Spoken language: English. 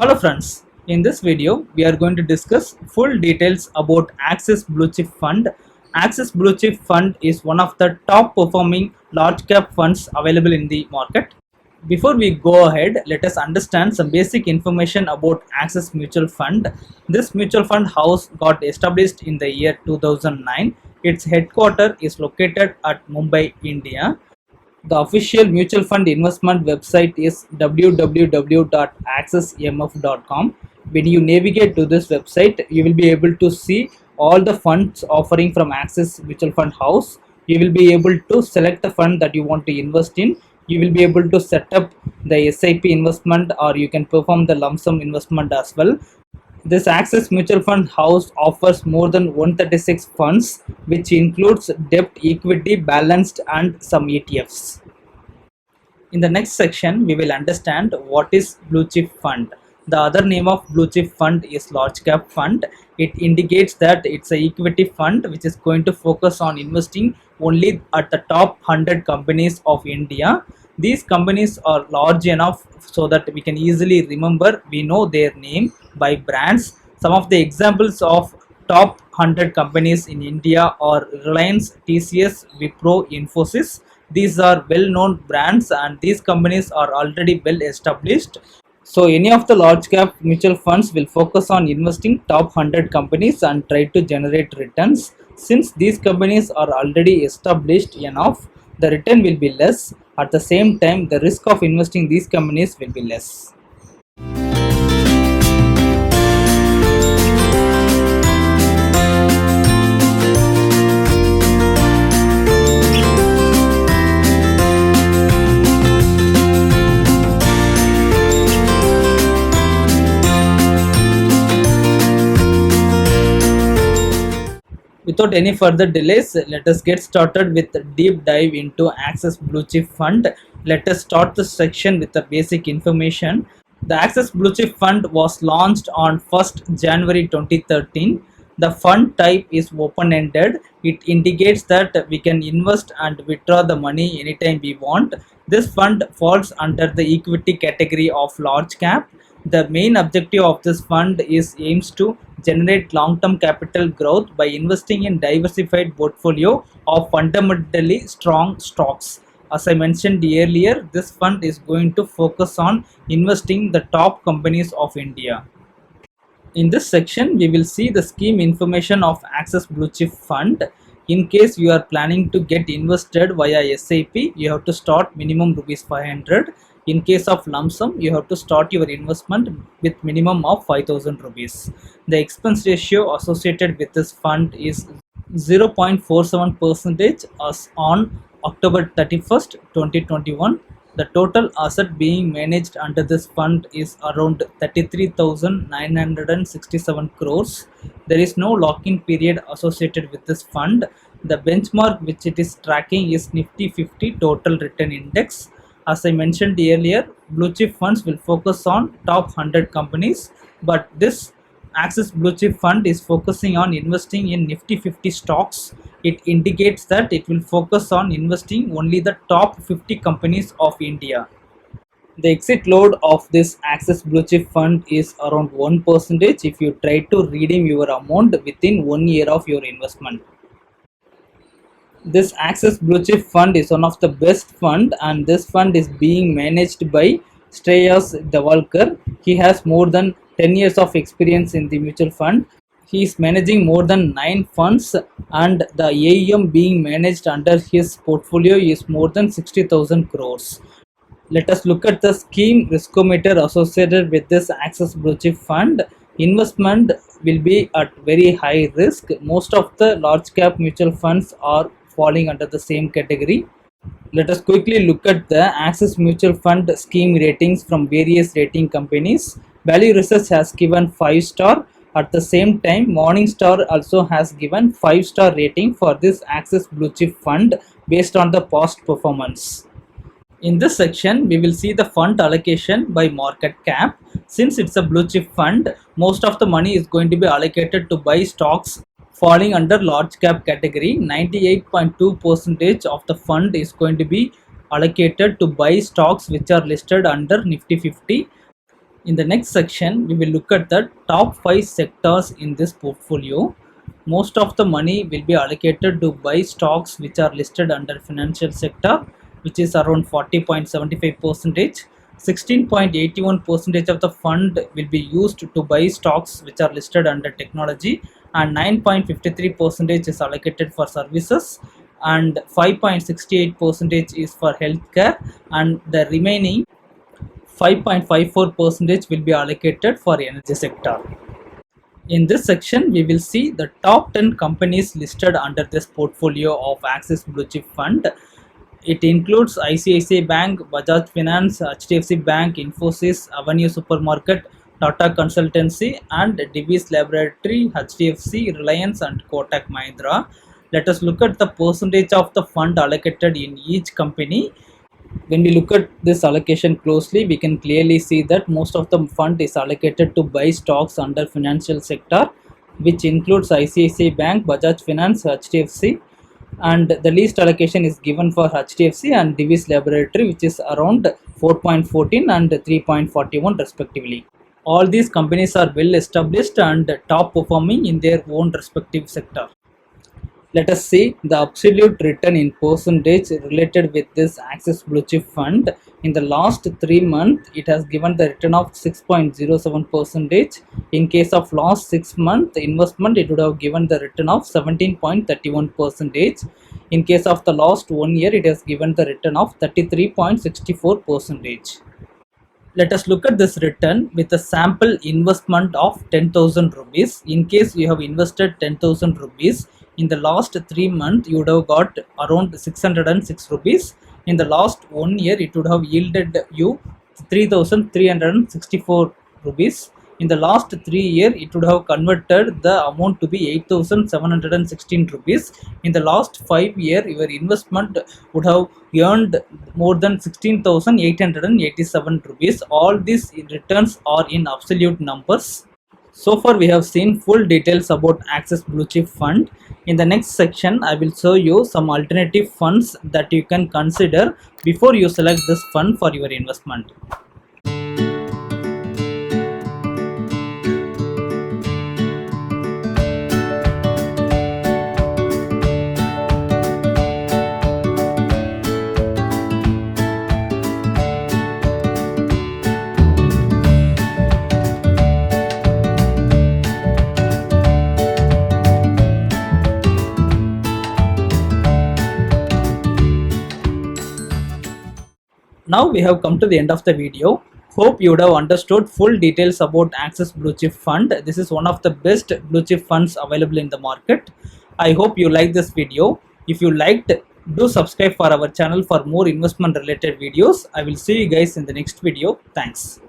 Hello friends, in this video we are going to discuss full details about Axis Blue Chip Fund. Axis Blue Chip Fund is one of the top performing large cap funds available in the market. Before we go ahead, let us understand some basic information about Axis Mutual Fund. This mutual fund house got established in the year 2009. Its headquarters is located at Mumbai, India. The official mutual fund investment website is www.accessmf.com. When you navigate to this website, you will be able to see all the funds offering from Axis Mutual Fund House. You will be able to select the fund that you want to invest in. You will be able to set up the SIP investment, or you can perform the lump sum investment as well. This Axis Mutual Fund House offers more than 136 funds, which includes debt, equity, balanced, and some ETFs. In the next section, we will understand what is Blue Chip Fund. The other name of Blue Chip Fund is Large Cap Fund. It indicates that it's an equity fund which is going to focus on investing only at the top 100 companies of India. These companies are large enough so that we can easily remember, we know their name by brands. Some of the examples of top 100 companies in India are Reliance, TCS, Wipro, Infosys. These are well known brands and these companies are already well established. So any of the large cap mutual funds will focus on investing top 100 companies and try to generate returns. Since these companies are already established enough, the return will be less. At the same time, the risk of investing these companies will be less. Without any further delays, let us get started with a deep dive into Axis Blue Chip Fund. Let us start the section with the basic information. The Axis Blue Chip Fund was launched on 1st January 2013. The fund type is open-ended. It indicates that we can invest and withdraw the money anytime we want. This fund falls under the equity category of large cap. The main objective of this fund is aims to generate long-term capital growth by investing in diversified portfolio of fundamentally strong stocks. As I mentioned earlier, this fund is going to focus on investing the top companies of India. In this section, we will see the scheme information of Axis Blue Chip Fund. In case you are planning to get invested via SIP, you have to start minimum rupees 500. In case of lump sum, you have to start your investment with minimum of 5000 rupees. The expense ratio associated with this fund is 0.47% as on October 31st, 2021. The total asset being managed under this fund is around 33,967 crores. There is no lock-in period associated with this fund. The benchmark which it is tracking is Nifty 50 Total Return Index. As I mentioned earlier, blue chip funds will focus on top 100 companies, but this Axis Blue Chip Fund is focusing on investing in Nifty 50 stocks. It indicates that it will focus on investing only the top 50 companies of India. The exit load of this Axis Blue Chip Fund is around 1% if you try to redeem your amount within 1 year of your investment. This Axis Blue Chip Fund is one of the best fund, and this fund is being managed by Shreyas Davalkar. He has more than 10 years of experience in the mutual fund. He is managing more than 9 funds, and the AUM being managed under his portfolio is more than 60,000 crores. Let us look at the scheme riskometer associated with this Axis Blue Chip Fund. Investment will be at very high risk. Most of the large cap mutual funds are falling under the same category. Let us quickly look at the Axis Mutual Fund scheme ratings from various rating companies. Value Research has given 5-star. At the same time, Morningstar also has given 5-star rating for this Axis Blue Chip Fund based on the past performance. In this section, we will see the fund allocation by market cap. Since it's a blue chip fund, most of the money is going to be allocated to buy stocks falling under large cap category. 98.2% of the fund is going to be allocated to buy stocks which are listed under Nifty 50. In the next section, we will look at the top 5 sectors in this portfolio. Most of the money will be allocated to buy stocks which are listed under financial sector, which is around 40.75%. 16.81% of the fund will be used to buy stocks which are listed under technology, and 9.53% is allocated for services, and 5.68% is for healthcare, and the remaining 5.54% will be allocated for energy sector. In this section, we will see the top 10 companies listed under this portfolio of Axis Blue Chip Fund. It includes ICICI Bank, Bajaj Finance, HDFC Bank, Infosys, Avenue Supermarket, Tata Consultancy, and Divi's Laboratory, HDFC, Reliance, and Kotak Mahindra. Let us look at the percentage of the fund allocated in each company. When we look at this allocation closely, we can clearly see that most of the fund is allocated to buy stocks under financial sector, which includes ICICI Bank, Bajaj Finance, HDFC, and the least allocation is given for HDFC and Divi's Laboratory, which is around 4.14 and 3.41 respectively. All these companies are well established and top performing in their own respective sector. Let us see the absolute return in percentage related with this Axis Blue Chip Fund. In the last 3 months, it has given the return of 6.07%. In case of last 6 month investment, it would have given the return of 17.31%. In case of the last 1 year, it has given the return of 33.64%. Let us look at this return with a sample investment of 10,000 rupees. In case you have invested 10,000 rupees, in the last 3 months you would have got around 606 rupees. In the last 1 year, it would have yielded you 3,364 rupees. In the last 3 years, it would have converted the amount to be 8,716 rupees. In the last 5 years, your investment would have earned more than 16,887 rupees. All these returns are in absolute numbers. So far, we have seen full details about Axis Blue Chip Fund. In the next section, I will show you some alternative funds that you can consider before you select this fund for your investment. Now we have come to the end of the video. Hope you would have understood full details about Axis Blue Chip Fund. This is one of the best blue chip funds available in the market. I hope you like this video. If you liked, do subscribe for our channel for more investment related videos. I will see you guys in the next video. Thanks.